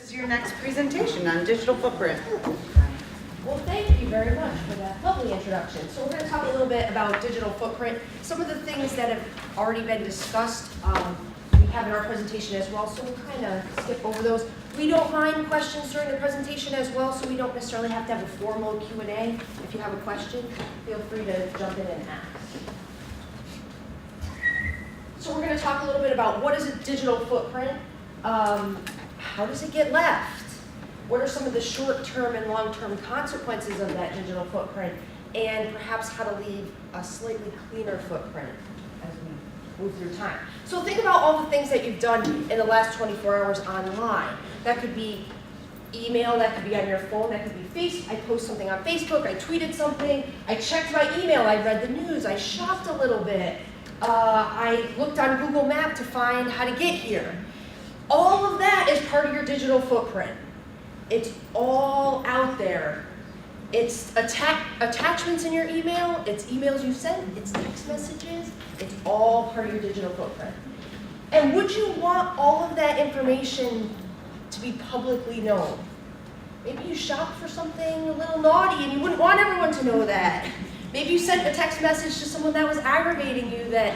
is your next presentation on digital footprint. Well, thank you very much for that lovely introduction. So we're going to talk a little bit about digital footprint. Some of the things that have already been discussed, we have in our presentation as well, so we'll kind of skip over those. We don't mind questions during the presentation as well, so we don't necessarily have to have a formal Q&A. If you have a question, feel free to jump in and ask. So we're going to talk a little bit about what is a digital footprint, how does it get left, what are some of the short-term and long-term consequences of that digital footprint, and perhaps how to leave a slightly cleaner footprint as we move through time. So think about all the things that you've done in the last 24 hours online. That could be email, that could be on your phone, that could be I post something on Facebook, I tweeted something, I checked my email, I read the news, I shopped a little bit, I looked on Google Maps to find how to get here. All of that is part of your digital footprint. It's all out there. It's attachments in your email, it's emails you send, it's text messages, it's all part of your digital footprint. And would you want all of that information to be publicly known? Maybe you shopped for something a little naughty and you wouldn't want everyone to know that. Maybe you sent a text message to someone that was aggravating you that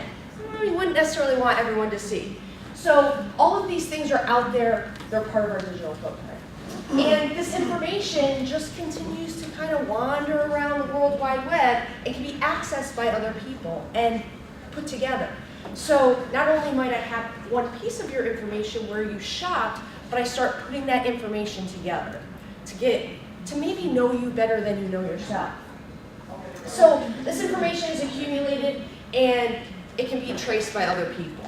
you wouldn't necessarily want everyone to see. So all of these things are out there, they're part of our digital footprint. And this information just continues to kind of wander around the World Wide Web and can be accessed by other people and put together. So not only might I have one piece of your information where you shopped, but I start putting that information together to maybe know you better than you know yourself. So this information is accumulated and it can be traced by other people.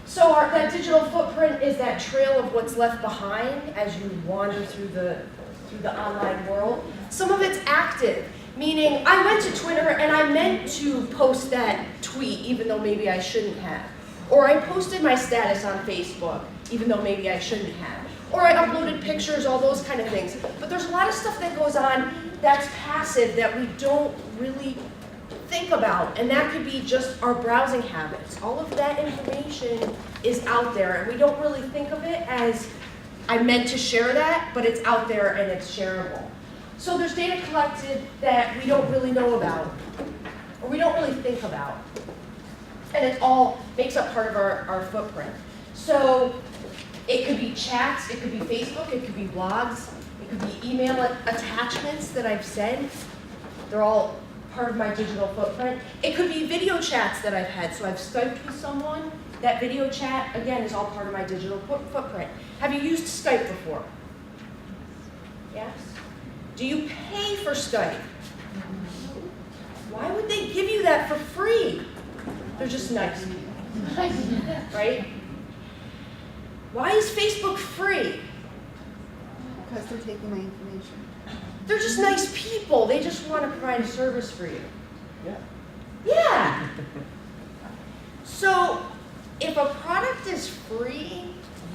So that digital footprint is that trail of what's left behind as you wander through the online world. Some of it's active, meaning I went to Twitter and I meant to post that tweet even though maybe I shouldn't have. Or I posted my status on Facebook even though maybe I shouldn't have. Or I uploaded pictures, all those kind of things. But there's a lot of stuff that goes on that's passive that we don't really think about, and that could be just our browsing habits. All of that information is out there, and we don't really think of it as, I meant to share that, but it's out there and it's shareable. So there's data collected that we don't really know about, or we don't really think about, and it all makes up part of our footprint. So it could be chats, it could be Facebook, it could be blogs, it could be email attachments that I've sent. They're all part of my digital footprint. It could be video chats that I've had. So I've Skyped with someone. That video chat, again, is all part of my digital footprint. Have you used Skype before? Yes? Do you pay for Skype? Why would they give you that for free? They're just nice people, right? Why is Facebook free? Because they're taking my information. They're just nice people. They just want to provide a service for you. Yeah. Yeah. So if a product is free,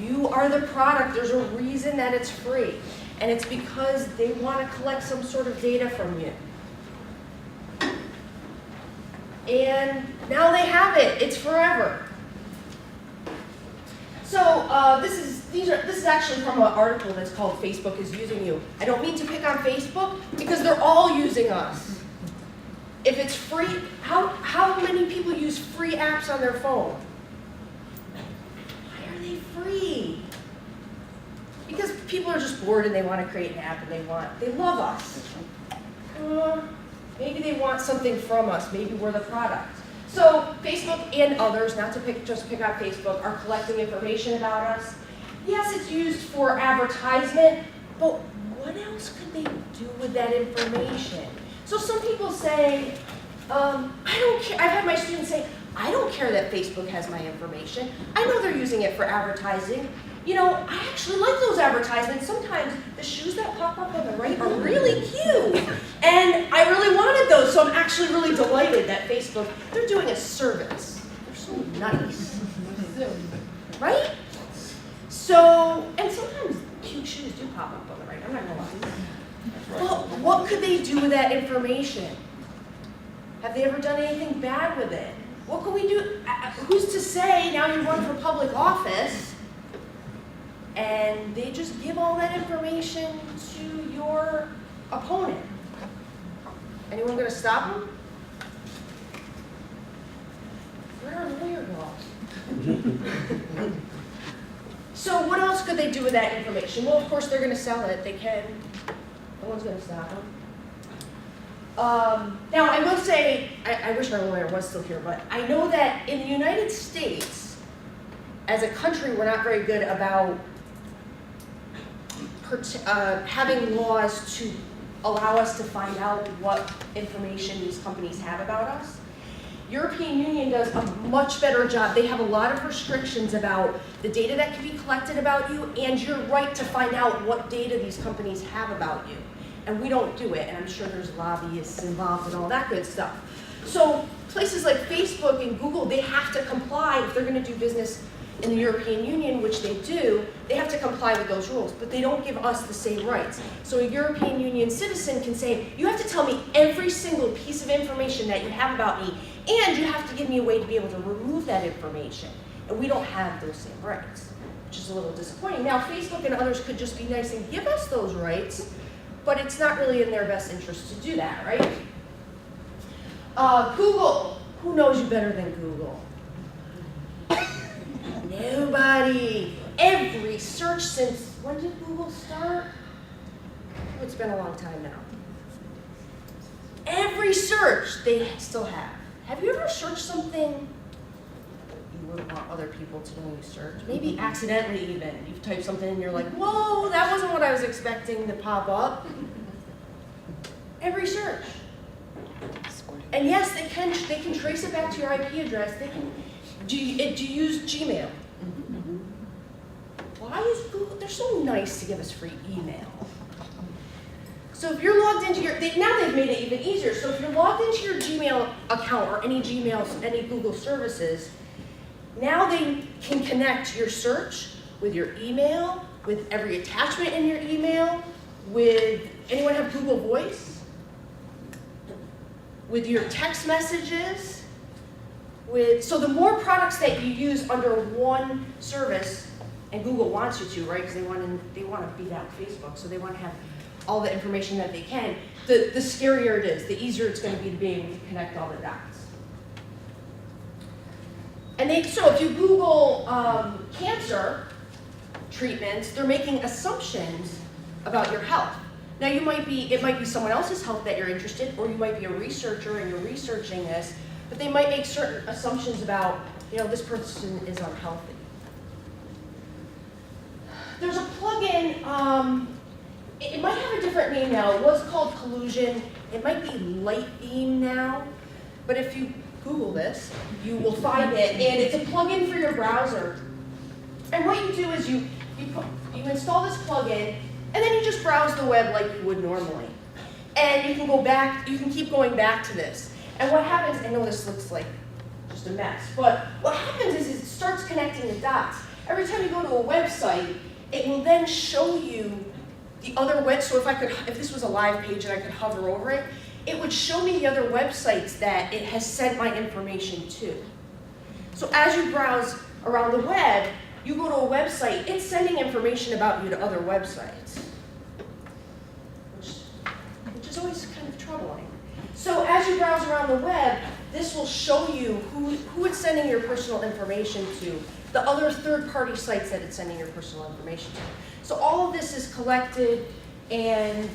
you are the product. There's a reason that it's free. And it's because they want to collect some sort of data from you. And now they have it. It's forever. So this is actually from an article that's called Facebook is Using You. I don't mean to pick on Facebook because they're all using us. If it's free, how many people use free apps on their phone? Why are they free? Because people are just bored and they want to create an app and they love us. Maybe they want something from us. Maybe we're the product. So Facebook and others, not to just pick on Facebook, are collecting information about us. Yes, it's used for advertisement, but what else could they do with that information? So some people say, I don't care. I've had my students say, I don't care that Facebook has my information. I know they're using it for advertising. You know, I actually like those advertisements. Sometimes the shoes that pop up on the right are really cute. And I really wanted those, so I'm actually really delighted that Facebook, they're doing a service. They're so nice. Right? So, and sometimes cute shoes do pop up on the right, I'm not gonna lie. Well, what could they do with that information? Have they ever done anything bad with it? What can we do? Who's to say now you run for public office and they just give all that information to your opponent. Anyone gonna stop them? Where are lawyer laws? So what else could they do with that information? Well, of course, they're gonna sell it, they can. No one's gonna stop them. Now, I will say, I wish our lawyer was still here, but I know that in the United States, as a country, we're not very good about having laws to allow us to find out what information these companies have about us. European Union does a much better job. They have a lot of restrictions about the data that can be collected about you and your right to find out what data these companies have about you. And we don't do it, and I'm sure there's lobbyists involved and all that good stuff. So places like Facebook and Google, they have to comply if they're gonna do business in the European Union, which they do, they have to comply with those rules, but they don't give us the same rights. So a European Union citizen can say, you have to tell me every single piece of information that you have about me, and you have to give me a way to be able to remove that information. And we don't have those same rights, which is a little disappointing. Now, Facebook and others could just be nice and give us those rights, but it's not really in their best interest to do that, right? Google, who knows you better than Google? Nobody. Every search since, when did Google start? Oh, it's been a long time now. Every search they still have. Have you ever searched something you wouldn't want other people to know you searched? Maybe accidentally even. You've typed something and you're like, whoa, that wasn't what I was expecting to pop up. Every search. And yes, they can trace it back to your IP address. They can. Do you use Gmail? Why is Google? They're so nice to give us free email. So if you're logged into your, now they've made it even easier. So if you're logged into your Gmail account or any Google services, now they can connect your search with your email, with every attachment in your email, with, anyone have Google Voice? With your text messages, so the more products that you use under one service, and Google wants you to, right? Because they want to beat out Facebook, so they want to have all the information that they can. The scarier it is, the easier it's going to be able to connect all the dots. And so if you Google cancer treatments, they're making assumptions about your health. Now it might be someone else's health that you're interested, or you might be a researcher and you're researching this, but they might make certain assumptions about, this person is unhealthy. There's a plugin, it might have a different name now. It was called Collusion. It might be Lightbeam now, but if you Google this, you will find it, and it's a plugin for your browser. And what you do is you install this plugin, and then you just browse the web like you would normally. And you can go back, you can keep going back to this. And what happens, I know this looks like just a mess, but what happens is it starts connecting the dots. Every time you go to a website, it will then show you the other websites. So if this was a live page and I could hover over it, it would show me the other websites that it has sent my information to. So as you browse around the web, you go to a website, it's sending information about you to other websites, which is always kind of troubling. So as you browse around the web, this will show you who it's sending your personal information to, the other third-party sites that it's sending your personal information to. So all of this is collected, and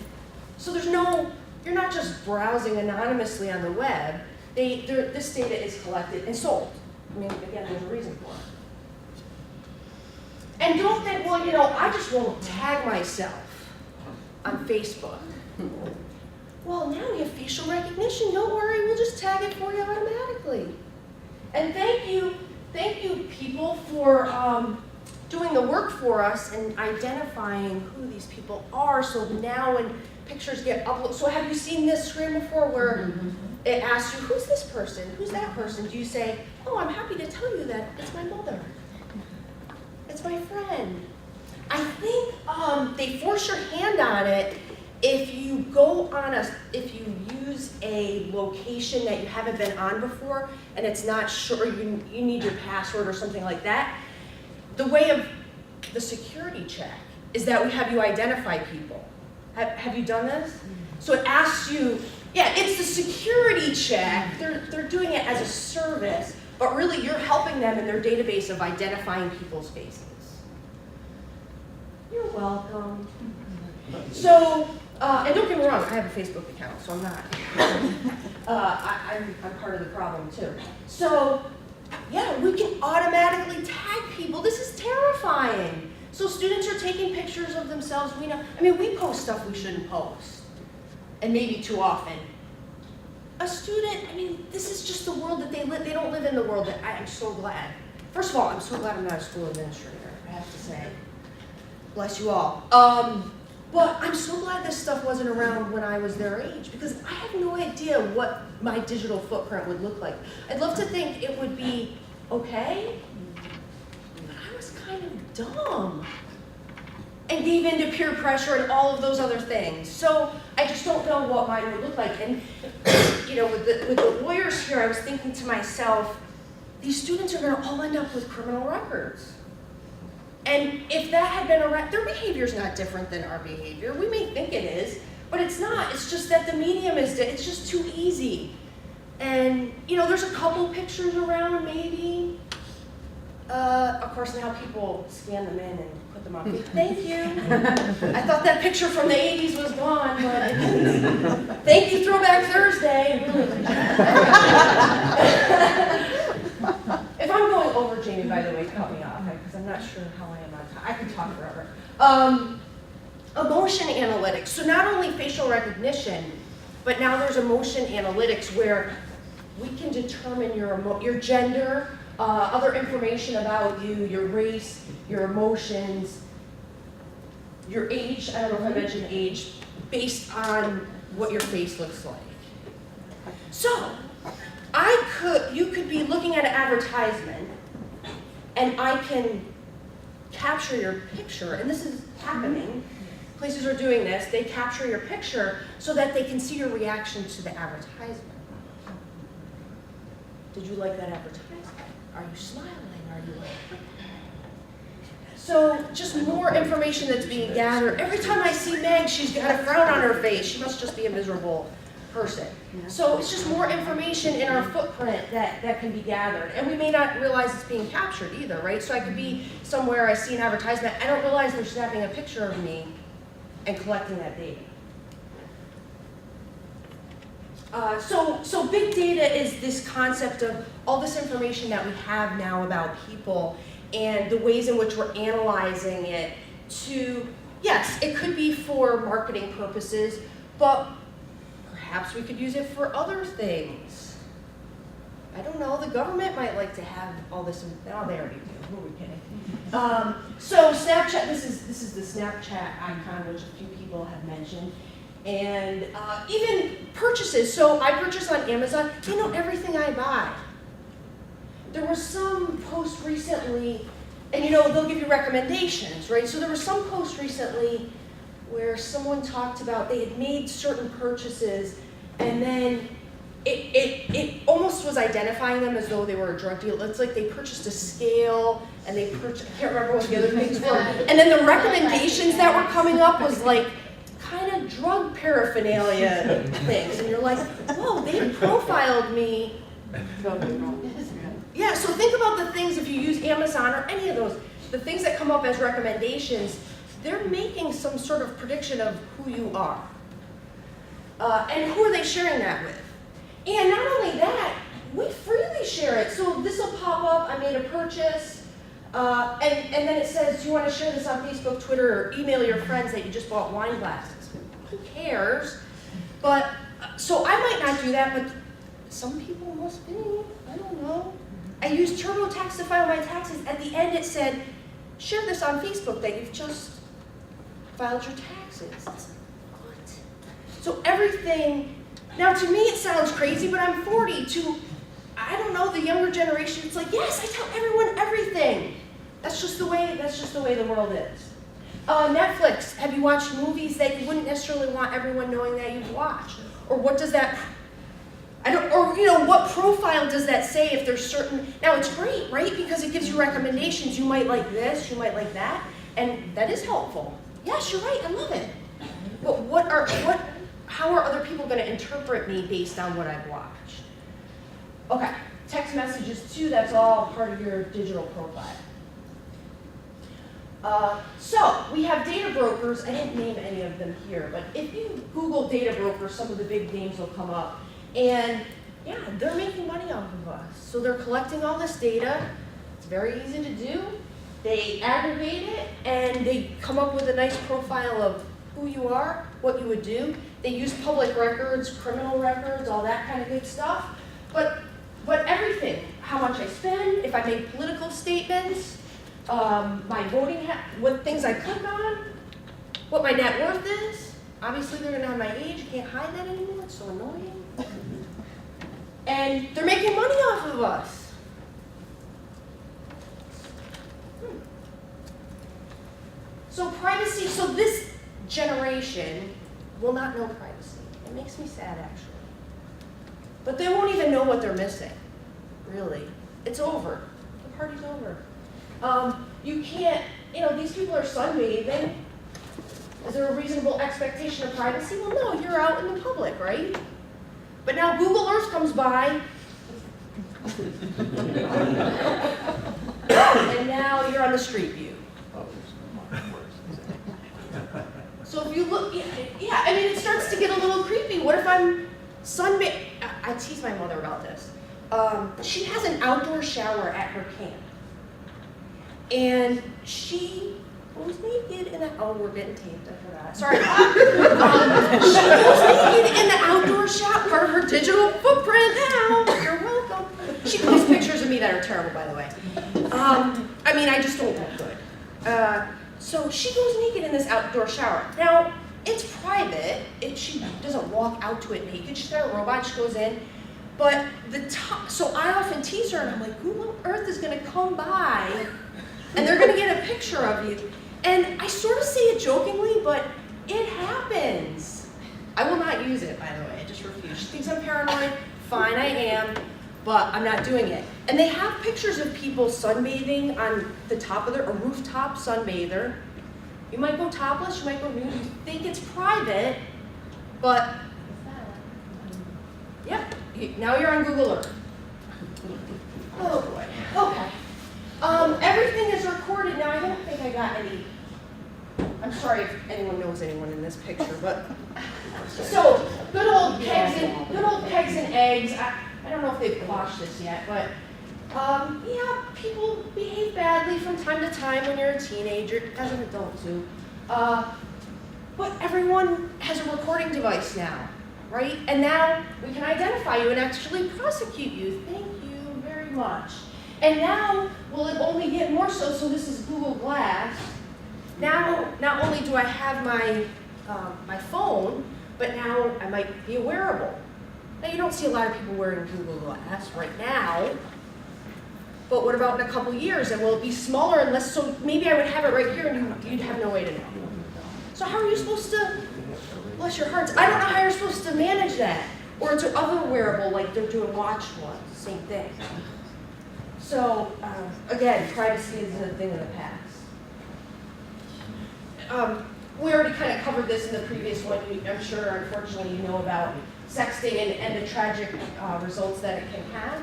so you're not just browsing anonymously on the web. This data is collected and sold. I mean, again, there's a reason for it. And don't think, well, I just won't tag myself on Facebook. Well, now we have facial recognition. Don't worry, we'll just tag it for you automatically. And thank you people for doing the work for us and identifying who these people are. So now when pictures get uploaded, so have you seen this screen before where it asks you, who's this person? Who's that person? Do you say, oh, I'm happy to tell you that it's my mother. It's my friend. I think they force your hand on it if you use a location that you haven't been on before and it's not sure, you need your password or something like that. The way of the security check is that we have you identify people. Have you done this? So it asks you, yeah, it's the security check. They're doing it as a service, but really you're helping them in their database of identifying people's faces. You're welcome. So, and don't get me wrong, I have a Facebook account, so I'm not. I'm part of the problem too. So, yeah, we can automatically tag people. This is terrifying. So students are taking pictures of themselves. We know. I mean, we post stuff we shouldn't post, and maybe too often. A student, I mean, this is just the world that they live. They don't live in the world that I'm so glad. First of all, I'm so glad I'm not a school administrator, I have to say. Bless you all. But I'm so glad this stuff wasn't around when I was their age, because I have no idea what my digital footprint would look like. I'd love to think it would be okay, but I was kind of dumb and gave in to peer pressure and all of those other things. So I just don't know what mine would look like. And you know, with the lawyers here, I was thinking to myself, these students are gonna all end up with criminal records. And if that had been their behavior's not different than our behavior. We may think it is, but it's not. It's just that the medium it's just too easy. And you know, there's a couple pictures around maybe. Of course, now people scan them in and put them on. Thank you. I thought that picture from the 80s was gone, but thank you, Throwback Thursday. If I'm going over, Jamie, by the way, cut me off, because I'm not sure how I am on time. I could talk forever. Emotion analytics. So not only facial recognition, but now there's emotion analytics where we can determine your gender, other information about you, your race, your emotions, your age. I don't know if I mentioned age, based on what your face looks like. So, you could be looking at an advertisement, and I can capture your picture, and this is happening. Places are doing this. They capture your picture so that they can see your reaction to the advertisement. Did you like that advertisement? Are you smiling? Are you like... So just more information that's being gathered. Every time I see Meg, she's got a frown on her face. She must just be a miserable person. So it's just more information in our footprint that can be gathered. And we may not realize it's being captured either, right? So I could be somewhere, I see an advertisement, I don't realize they're snapping a picture of me and collecting that data. So big data is this concept of all this information that we have now about people and the ways in which we're analyzing it to, yes, it could be for marketing purposes, but perhaps we could use it for other things. I don't know, the government might like to have all this, oh, they already do, who are we kidding? So Snapchat, this is the Snapchat icon, which a few people have mentioned. And even purchases, so I purchase on Amazon, they know everything I buy. There was some post recently, and you know, they'll give you recommendations, right? So there was some post recently where someone talked about they had made certain purchases, and then it almost was identifying them as though they were a drug dealer. It's like they purchased a scale, and they purchased, I can't remember what the other things were. And then the recommendations that were coming up was like, kind of drug paraphernalia things, and you're like, whoa, they profiled me. Yeah, so think about the things, if you use Amazon or any of those, the things that come up as recommendations, they're making some sort of prediction of who you are. And who are they sharing that with? And not only that, we freely share it. So this will pop up, I made a purchase, and then it says, do you want to share this on Facebook, Twitter, or email your friends that you just bought wine glasses? Who cares? But, so I might not do that, but some people must be, I don't know. I used TurboTax to file my taxes. At the end it said, share this on Facebook that you've just filed your taxes. It's like, what? So everything, now to me it sounds crazy, but I'm 40. To, I don't know, the younger generation, it's like, yes, I tell everyone everything. That's just the way the world is. Netflix, have you watched movies that you wouldn't necessarily want everyone knowing that you've watched? Or what does that or what profile does that say if there's certain, now it's great, right? Because it gives you recommendations. You might like this, you might like that, and that is helpful. Yes, you're right, I love it. But how are other people gonna interpret me based on what I've watched? Okay, text messages too, that's all part of your digital profile. So, we have data brokers. I didn't name any of them here, but if you Google data brokers, some of the big names will come up. And yeah, they're making money off of us. So they're collecting all this data. It's very easy to do. They aggregate it, and they come up with a nice profile of who you are, what you would do. They use public records, criminal records, all that kind of good stuff. But everything, how much I spend, if I make political statements, my voting, what things I click on, what my net worth is. Obviously, they're going to have my age. You can't hide that anymore. It's so annoying. And they're making money off of us. So privacy, so this generation will not know privacy. It makes me sad, actually. But they won't even know what they're missing, really. It's over. The party's over. You can't, these people are sunbathing. Is there a reasonable expectation of privacy? Well, no, you're out in the public, right? But now Google Earth comes by, and now you're on the street view. So if you look, yeah, I mean, it starts to get a little creepy. What if I'm sunbathing? I tease my mother about this. She has an outdoor shower at her camp. And she goes naked in the, we're getting taped, I forgot. Sorry. She goes naked in the outdoor shop, part of her digital footprint now. You're welcome. She posts pictures of me that are terrible, by the way. I mean, I just don't look good. So she goes naked in this outdoor shower. Now, it's private. She doesn't walk out to it naked. She's got a robot, she goes in. But so I often tease her, and I'm like, Google Earth is gonna come by, and they're gonna get a picture of you. And I sort of say it jokingly, but it happens. I will not use it, by the way. I just refuse. She thinks I'm paranoid. Fine, I am, but I'm not doing it. And they have pictures of people sunbathing on the top of a rooftop sunbather. You might go topless, you might go nude. You think it's private, but yep, now you're on Google Earth. Oh boy, okay. Everything is recorded. Now, I don't think I got any, I'm sorry if anyone knows anyone in this picture, but, so, good old kegs and eggs. I don't know if they've quashed this yet, but, yeah, people behave badly from time to time when you're a teenager, as an adult too. But everyone has a recording device now, right? And now we can identify you and actually prosecute you. Thank you very much. And now, will it only get more so this is Google Glass. Now, not only do I have my phone, but now I might be a wearable. Now, you don't see a lot of people wearing Google Glass right now, but what about in a couple years? And will it be smaller and less, so maybe I would have it right here and you'd have no way to know. So how are you supposed to, bless your hearts, I don't know how you're supposed to manage that. Or it's another wearable, like they're doing watch ones, same thing. So, again, privacy is a thing of the past. We already kind of covered this in the previous one. I'm sure, unfortunately, you know about sexting and the tragic results that it can have.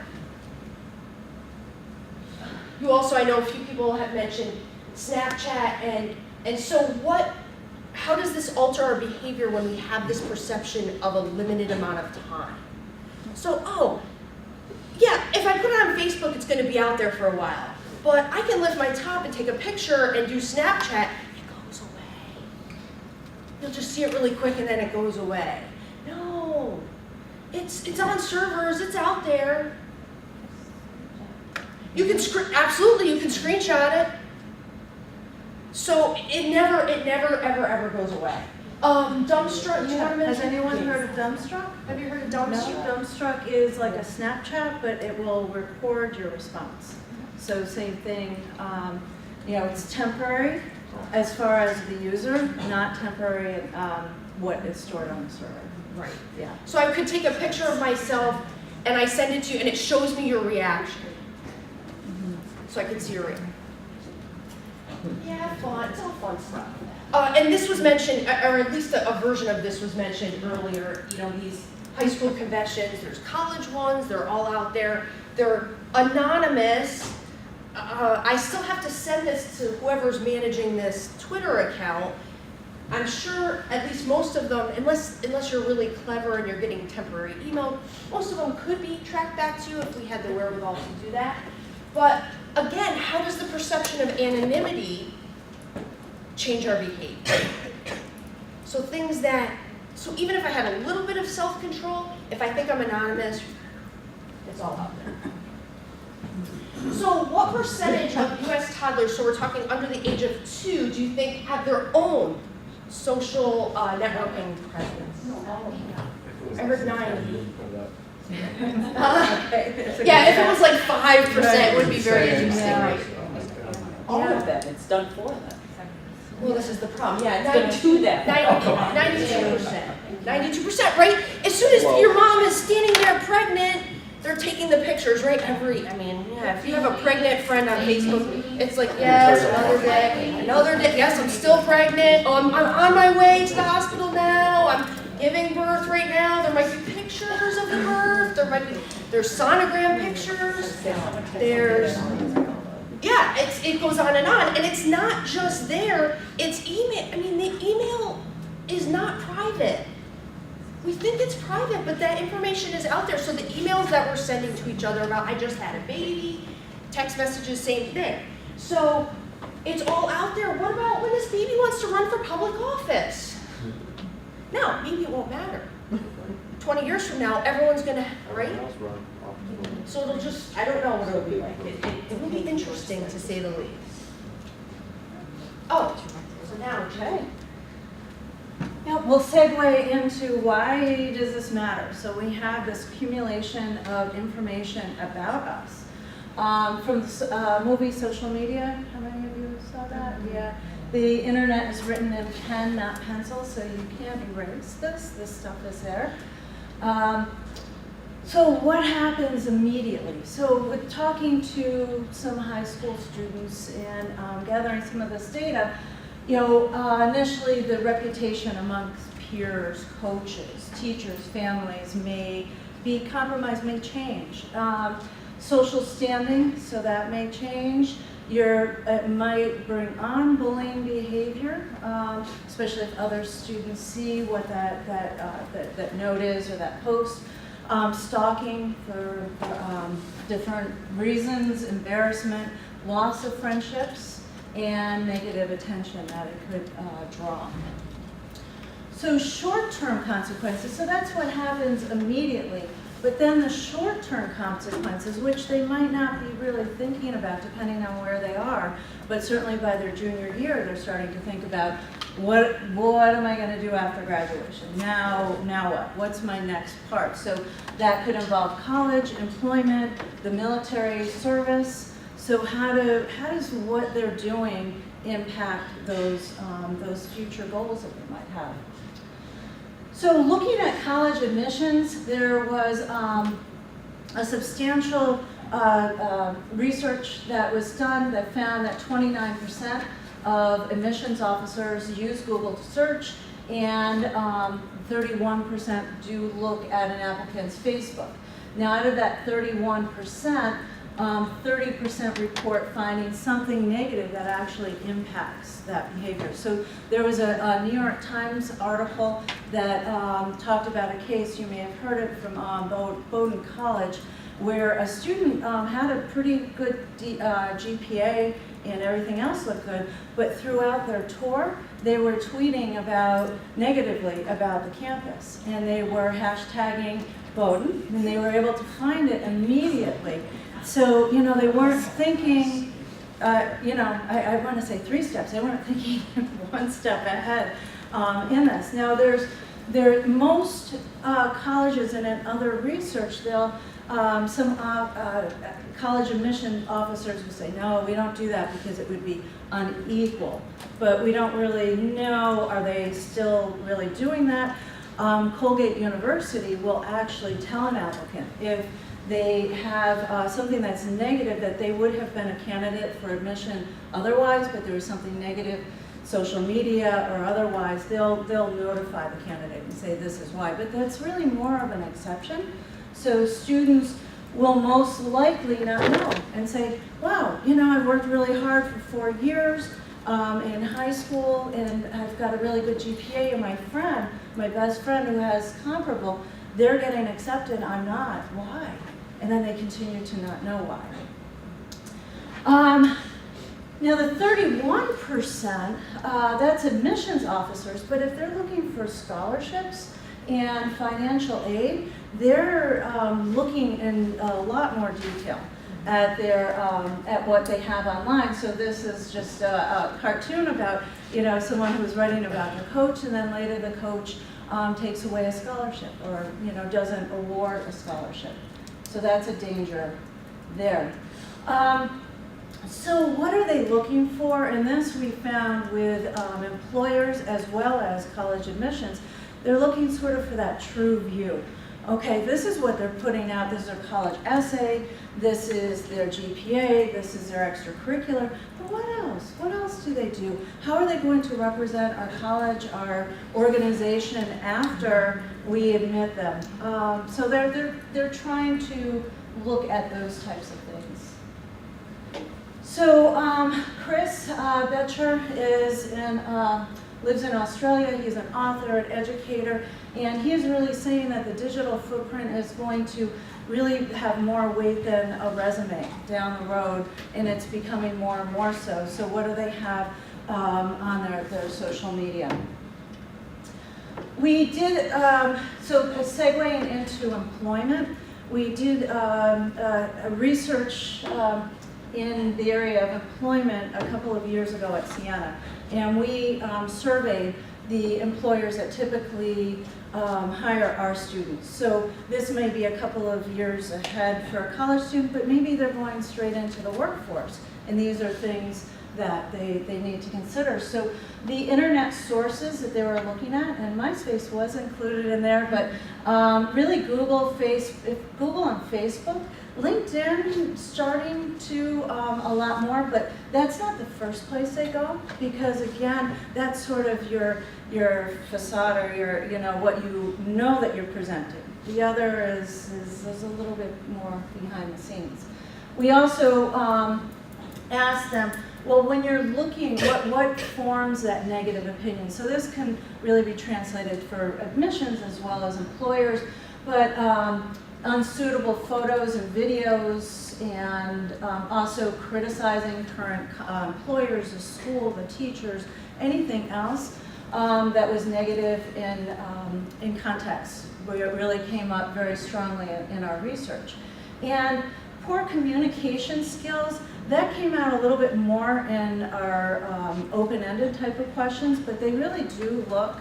You also, I know a few people have mentioned Snapchat, and so how does this alter our behavior when we have this perception of a limited amount of time? So, yeah, if I put it on Facebook, it's going to be out there for a while. But I can lift my top and take a picture and do Snapchat. It goes away. You'll just see it really quick and then it goes away. No, it's on servers. It's out there. You can absolutely you can screenshot it. So it never, ever goes away. Dumbstruck, do you want to mention? Has anyone heard of Dumbstruck? Have you heard of No, Dumbstruck? Dumbstruck is like a Snapchat, but it will record your response. So same thing, it's temporary as far as the user, not temporary what is stored on the server. Right. Yeah. So I could take a picture of myself and I send it to you and it shows me your reaction. So I can see your reaction. Yeah, fun. It's all fun stuff. And this was mentioned, or at least a version of this was mentioned earlier. You know, these high school conventions, there's college ones, they're all out there. They're anonymous. I still have to send this to whoever's managing this Twitter account. I'm sure at least most of them, unless you're really clever and you're getting temporary email, most of them could be tracked back to you if we had the wherewithal to do that. But again, how does the perception of anonymity change our behavior? So even if I had a little bit of self-control, if I think I'm anonymous, it's all out there. So what percentage of US toddlers, so we're talking under the age of 2, do you think have their own social networking presence? I heard 90. Yeah, if it was like 5%, it would be very interesting, right? All of them, it's done for them. Well, this is the problem, yeah, It's done to them. 92%. 92%, right? As soon as your mom is standing there pregnant, they're taking the pictures, right? If you have a pregnant friend on Facebook, it's like, yes, another day, yes, I'm still pregnant, I'm on my way to the hospital now, I'm giving birth right now, there might be pictures of the birth, there's sonogram pictures, it goes on, and it's not just there, it's email. The email is not private. We think it's private, but that information is out there. So the emails that we're sending to each other about, I just had a baby, text messages, same thing. So it's all out there. What about when this baby wants to run for public office? No, maybe it won't matter. 20 years from now, everyone's gonna, right? So it'll just, I don't know what it'll be like. It will be interesting to say the least. Oh, so now, Okay. Now, we'll segue into why does this matter? So we have this accumulation of information about us. From the movie Social Media, how many of you saw that? Yeah. The internet is written in pen, not pencil, so you can't erase this. This stuff is there. So what happens immediately? So with talking to some high school students and gathering some of this data, initially the reputation amongst peers, coaches, teachers, families may be compromised, may change. Social standing, so that may change. It might bring on bullying behavior, especially if other students see what that note is or that post. Stalking for different reasons, embarrassment, loss of friendships, and negative attention that it could draw. So short-term consequences, so that's what happens immediately, but then the short-term consequences, which they might not be really thinking about depending on where they are, but certainly by their junior year, they're starting to think about what am I going to do after graduation? Now what? What's my next part? So that could involve college, employment, the military service. So how does what they're doing impact those future goals that they might have? So looking at college admissions, there was a substantial research that was done that found that 29% of admissions officers use Google search, and 31% do look at an applicant's Facebook. Now, out of that 31%, 30% report finding something negative that actually impacts that behavior. So there was a New York Times article that talked about a case, you may have heard it, from Bowdoin College, where a student had a pretty good GPA and everything else looked good, but throughout their tour, they were tweeting negatively about the campus, and they were hashtagging Bowdoin, and they were able to find it immediately. So, they weren't thinking, I want to say 3 steps. They weren't thinking 1 step ahead in this. Now, most colleges and in other research, some college admission officers will say, no, we don't do that because it would be unequal. But we don't really know, are they still really doing that? Colgate University will actually tell an applicant if they have something that's negative, that they would have been a candidate for admission otherwise, but there was something negative, social media or otherwise, they'll notify the candidate and say this is why. But that's really more of an exception. So students will most likely not know and say, wow, you know, I've worked really hard for 4 years in high school and I've got a really good GPA, and my friend, my best friend who has comparable, they're getting accepted, I'm not, why? And then they continue to not know why. Now the 31%, that's admissions officers, but if they're looking for scholarships and financial aid, they're looking in a lot more detail at their at what they have online. So this is just a cartoon about, you know, someone who's writing about the coach, and then later the coach takes away a scholarship, or, you know, doesn't award a scholarship. So that's a danger there. So what are they looking for? And this we found with employers as well as college admissions. They're looking sort of for that true view. Okay, this is what they're putting out. This is their college essay. This is their GPA. This is their extracurricular. But what else? What else do they do? How are they going to represent our college, our organization after we admit them? So they're trying to look at those types of things. So Chris Betcher lives in Australia. He's an author, an educator, and he is really saying that the digital footprint is going to really have more weight than a resume down the road, and it's becoming more and more so. So what do they have on their social media? We did, so segueing into employment, we did a research in the area of employment a couple of years ago at Siena, and we surveyed the employers that typically hire our students. So this may be a couple of years ahead for a college student, but maybe they're going straight into the workforce, and these are things that they need to consider. So the internet sources that they were looking at, and MySpace was included in there, but really Google and Facebook, LinkedIn starting to a lot more, but that's not the first place they go, because again, that's sort of your facade, or your, you know, what you know that you're presenting. The other is a little bit more behind the scenes. We also asked them, well, when you're looking, what forms that negative opinion? So this can really be translated for admissions as well as employers, but unsuitable photos and videos, and also criticizing current employers, the school, the teachers, anything else that was negative in context, where it really came up very strongly in our research. And poor communication skills, that came out a little bit more in our open-ended type of questions, but they really do look,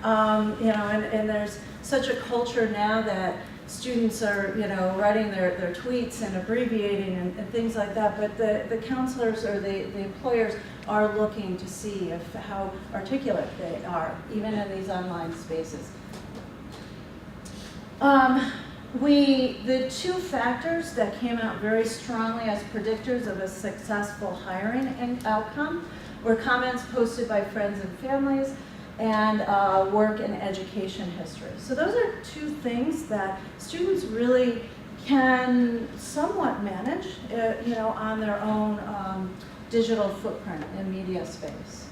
you know, and there's such a culture now that students are, you know, writing their tweets and abbreviating and things like that, but the counselors or the employers are looking to see how articulate they are, even in these online spaces. The two factors that came out very strongly as predictors of a successful hiring outcome were comments posted by friends and families, and work and education history. So those are two things that students really can somewhat manage, you know, on their own digital footprint in media space.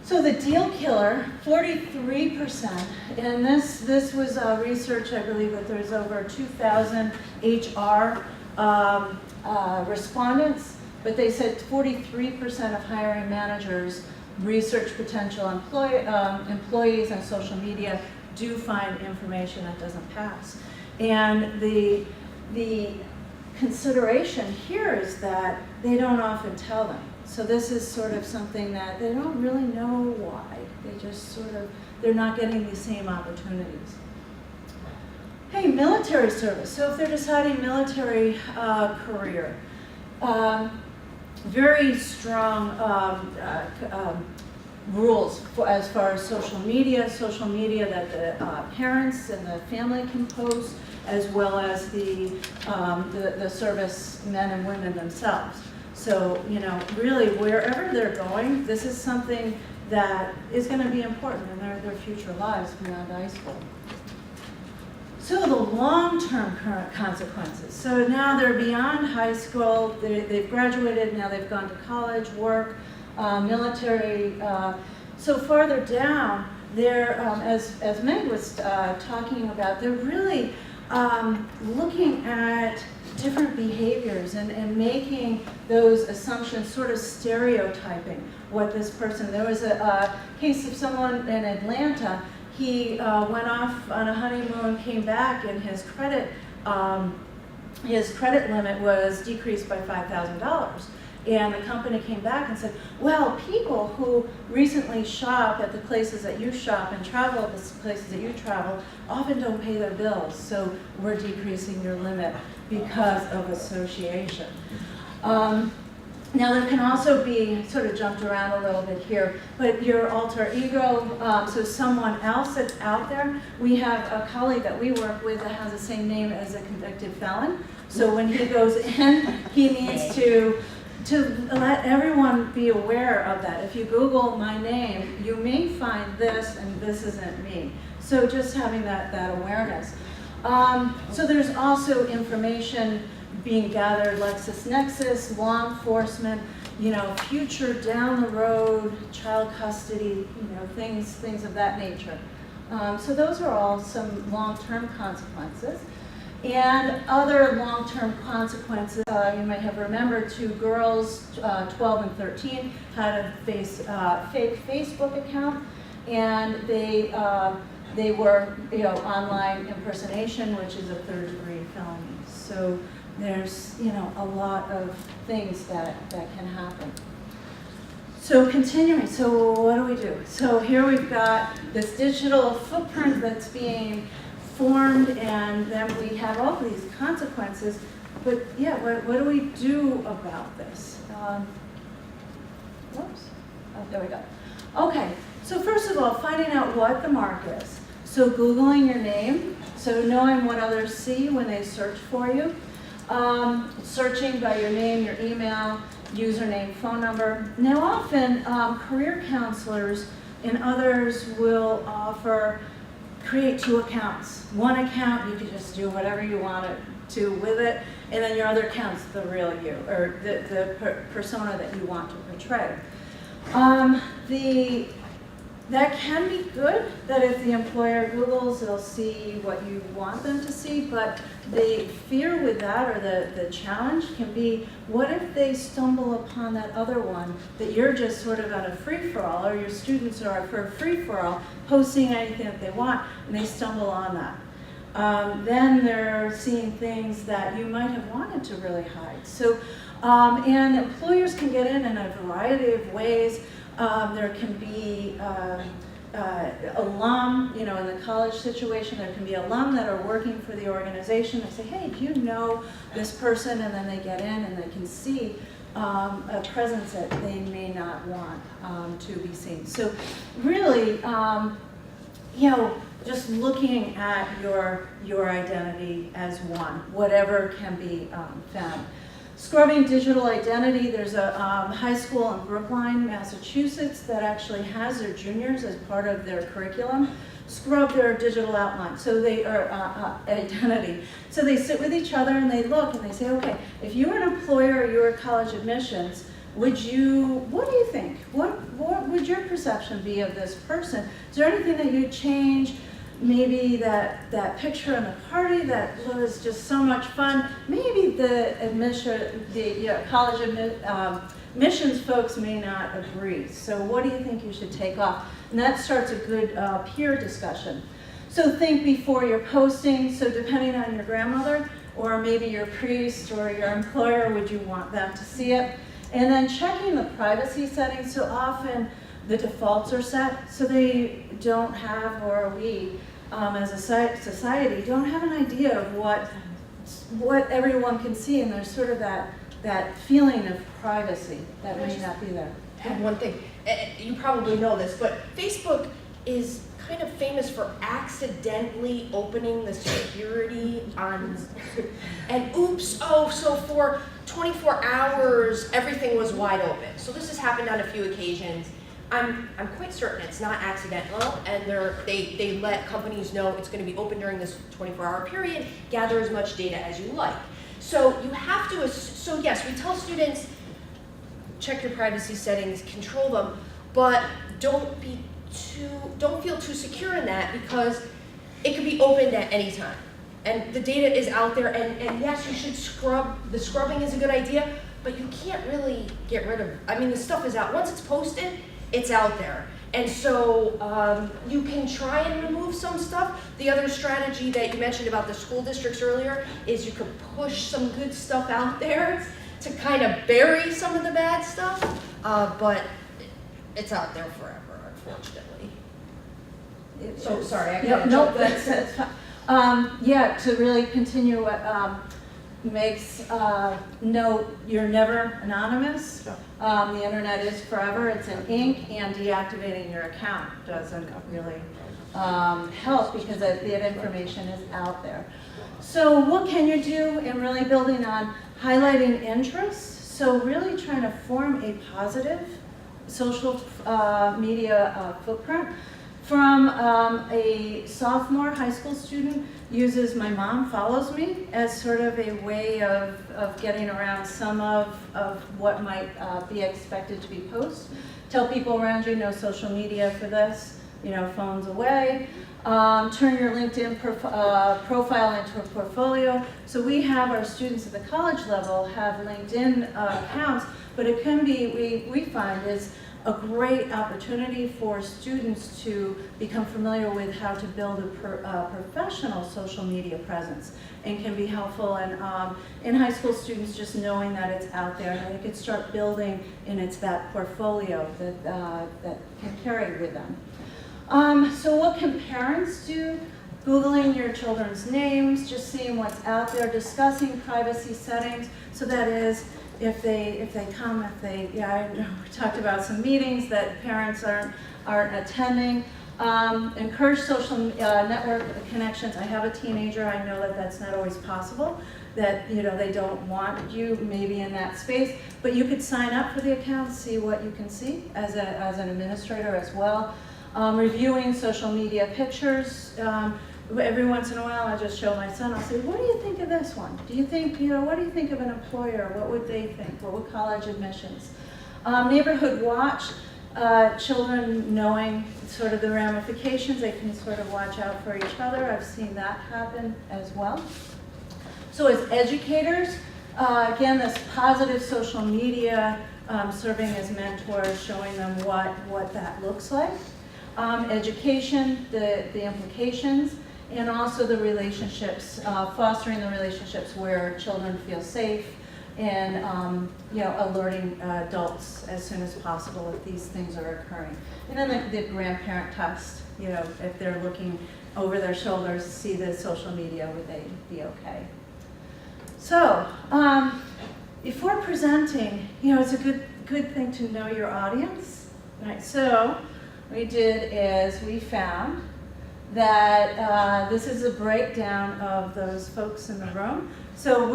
So the deal killer, 43%, and this was research, I believe that there's over 2,000 HR respondents, but they said 43% of hiring managers research potential employees on social media, do find information that doesn't pass. And the consideration here is that they don't often tell them. So this is sort of something that they don't really know why. They just sort of, they're not getting the same opportunities. Hey, military service. So if they're deciding military career, very strong rules for, as far as social media that the parents and the family can post, as well as the service men and women themselves. So, you know, really wherever they're going, this is something that is going to be important in their future lives beyond high school. So the long-term current consequences. So now they're beyond high school, they've graduated, now they've gone to college, work, military. So farther down, they're, as Meg was talking about, they're really looking at different behaviors and making those assumptions, sort of stereotyping what this person. There was a case of someone in Atlanta. He went off on a honeymoon, came back, and his credit limit was decreased by $5,000. And the company came back and said, well, people who recently shop at the places that you shop and travel at the places that you travel often don't pay their bills, so we're decreasing your limit because of association. Now there can also be, sort of jumped around a little bit here, but your alter ego, so someone else that's out there. We have a colleague that we work with that has the same name as a convicted felon. So when he goes in, he needs to let everyone be aware of that. If you Google my name, you may find this, and this isn't me. So just having that awareness. So there's also information being gathered, LexisNexis, law enforcement, you know, future down the road, child custody, you know, things of that nature. So those are all some long-term consequences. And other long-term consequences, you might have remembered, 2 girls, 12 and 13, had a fake Facebook account, and they were, you know, online impersonation, which is a 3rd-degree felony. So there's, you know, a lot of things that can happen. So continuing, so what do we do? So here we've got this digital footprint that's being formed, and then we have all these consequences. But yeah, what do we do about this? Whoops. Oh, there we go. Okay, so first of all, finding out what the mark is. So Googling your name, so knowing what others see when they search for you. Searching by your name, your email, username, phone number. Now often, career counselors and others will create 2 accounts. One account, you can just do whatever you want to with it, and then your other account's the real you, or the persona that you want to portray. That can be good, that if the employer Googles, they'll see what you want them to see, but the fear with that, or the challenge can be, what if they stumble upon that other one, that you're just sort of on a free-for-all, or your students are for a free-for-all, posting anything that they want, and they stumble on that. Then they're seeing things that you might have wanted to really hide. So, and employers can get in a variety of ways. There can be alum, you know, in the college situation, there can be alum that are working for the organization. They say, hey, do you know this person? And then they get in and they can see a presence that they may not want to be seen. So really, you know, just looking at your identity as one, whatever can be found. Scrubbing digital identity, there's a high school in Brookline, Massachusetts that actually has their juniors as part of their curriculum scrub their digital outline, so they are identity. So they sit with each other and they look and they say, okay, if you were an employer or you were college admissions, what do you think? What would your perception be of this person? Is there anything that you'd change? Maybe that picture in the party that was just so much fun. Maybe the college admissions folks may not agree. So what do you think you should take off? And that starts a good peer discussion. So think before you're posting. So depending on your grandmother or maybe your priest or your employer, would you want them to see it? And then checking the privacy settings. So often the defaults are set, so they don't have, or we as a society don't have an idea of what everyone can see, and there's sort of that feeling of privacy that may not be there. add one thing. You probably know this, but Facebook is kind of famous for accidentally opening the security on, and oops, oh, so for 24 hours, everything was wide open. So this has happened on a few occasions. I'm quite certain it's not accidental, and they let companies know it's going to be open during this 24-hour period, gather as much data as you like. So you have to, so yes, we tell students, check your privacy settings, control them, but don't feel too secure in that, because it could be opened at any time. And the data is out there, and yes, you should scrub. The scrubbing is a good idea, but you can't really get rid of it. I mean, the stuff is out. Once it's posted, it's out there. And so you can try and remove some stuff. The other strategy that you mentioned about the school districts earlier is you could push some good stuff out there to kind of bury some of the bad stuff, but it's out there forever, unfortunately. So sorry, I got Nope, that's fine. Yeah, to really continue what makes note, you're never anonymous. The internet is forever, it's in ink, and deactivating your account doesn't really help, because that information is out there. So what can you do in really building on highlighting interests? So really trying to form a positive social media footprint. From a sophomore high school student, uses My Mom Follows Me as sort of a way of getting around some of what might be expected to be posted. Tell people around you, no social media for this, phones away. Turn your LinkedIn profile into a portfolio. So we have our students at the college level have LinkedIn accounts, but it can be, we find, is a great opportunity for students to become familiar with how to build a professional social media presence, and can be helpful in high school students just knowing that it's out there, and they could start building, and it's that portfolio that can carry with them. So what can parents do? Googling your children's names, just seeing what's out there, discussing privacy settings. So that is, if they come, I know we talked about some meetings that parents aren't attending. Encourage social network connections. I have a teenager, I know that that's not always possible, that they don't want you maybe in that space, but you could sign up for the account, see what you can see as an administrator as well. Reviewing social media pictures. Every once in a while, I just show my son, I'll say, what do you think of this one? Do you think, what do you think of an employer? What would they think? What would college admissions? Neighborhood watch, children knowing sort of the ramifications, they can sort of watch out for each other. I've seen that happen as well. So as educators, again, this positive social media, serving as mentors, showing them what that looks like. Education, the implications, and also the relationships, fostering the relationships where children feel safe, and alerting adults as soon as possible if these things are occurring. And then the grandparent test, if they're looking over their shoulders to see the social media, would they be okay? So, before presenting, it's a good thing to know your audience, right? So, what we did is we found that this is a breakdown of those folks in the room. So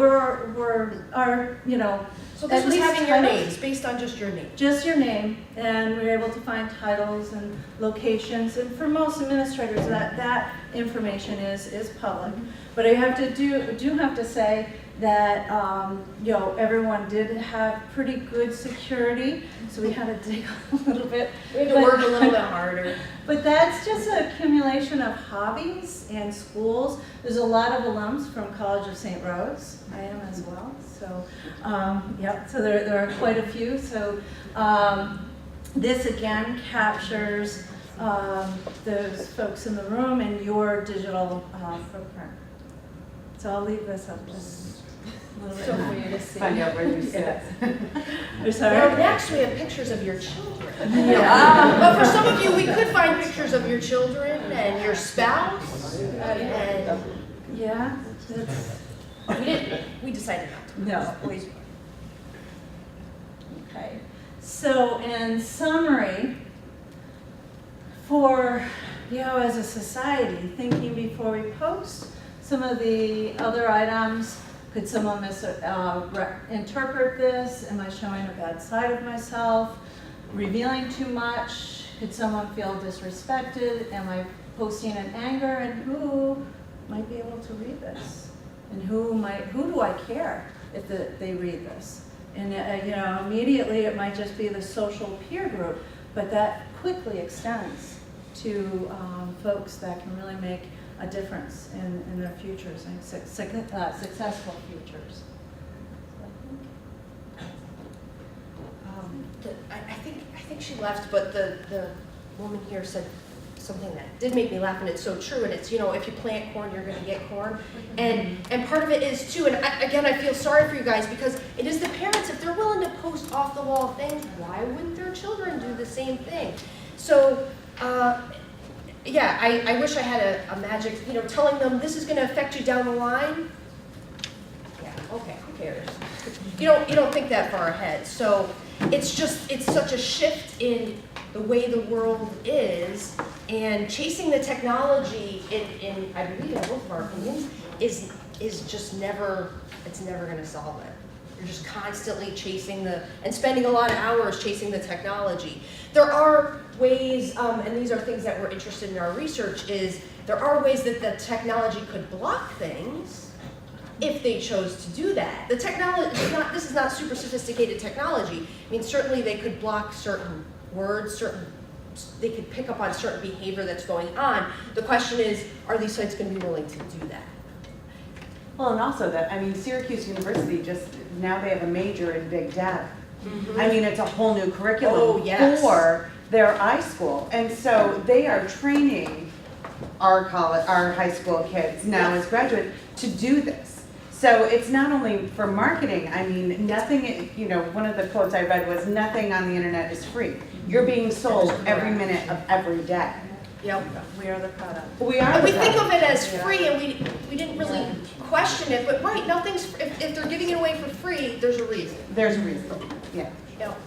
so this was having your names, based on just your name. Just your name, and we were able to find titles and locations, and for most administrators that information is public. But I do have to say that everyone did have pretty good security, so we had to dig a little bit. We had to work a little bit harder. But that's just an accumulation of hobbies and schools. There's a lot of alums from College of St. Rose. I am as well. So, so there are quite a few. So this again captures those folks in the room and your digital footprint. So I'll leave this up just a little bit for you to see. Find out where you sit. I'm sorry. Now next we have pictures of your children. But for some of you, we could find pictures of your children and your spouse. And Yeah, that's, we decided not to. no, please. Okay. So in summary, for, as a society, thinking before we post, some of the other items, could someone interpret this? Am I showing a bad side of myself? Revealing too much? Could someone feel disrespected? Am I posting in anger? And who might be able to read this? And who do I care if they read this? And immediately it might just be the social peer group, but that quickly extends to folks that can really make a difference in their futures and successful futures. I think she left, but the woman here said something that did make me laugh, and it's so true. And it's, if you plant corn, you're going to get corn. And part of it is too. And I feel sorry for you guys, because it is the parents. If they're willing to post off the wall things, why wouldn't their children do the same thing? So. I wish I had a magic, telling them this is going to affect you down the line. Yeah, okay, who cares? You don't think that far ahead. So it's such a shift in the way the world is, and chasing the technology in I believe in both of our opinions is just never going to solve it. You're just constantly chasing and spending a lot of hours chasing the technology. There are ways, and these are things that we're interested in our research, is there are ways that the technology could block things if they chose to do that. The technology, this is not super sophisticated technology. I mean, certainly they could block certain words, they could pick up on certain behavior that's going on. The question is, are these sites going to be willing to do that? Well, and also Syracuse University now they have a major in big data. Mm-hmm. It's a whole new curriculum for their iSchool. And so they are training our high school kids now as graduates to do this. So it's not only for marketing. Nothing, one of the quotes I read was, nothing on the internet is free. You're being sold every minute of every day. Yep. We are the product. We are. And we think of it as free, and we didn't really question it, but nothing's, if they're giving it away for free, there's a reason. There's a reason. Yeah. Yep.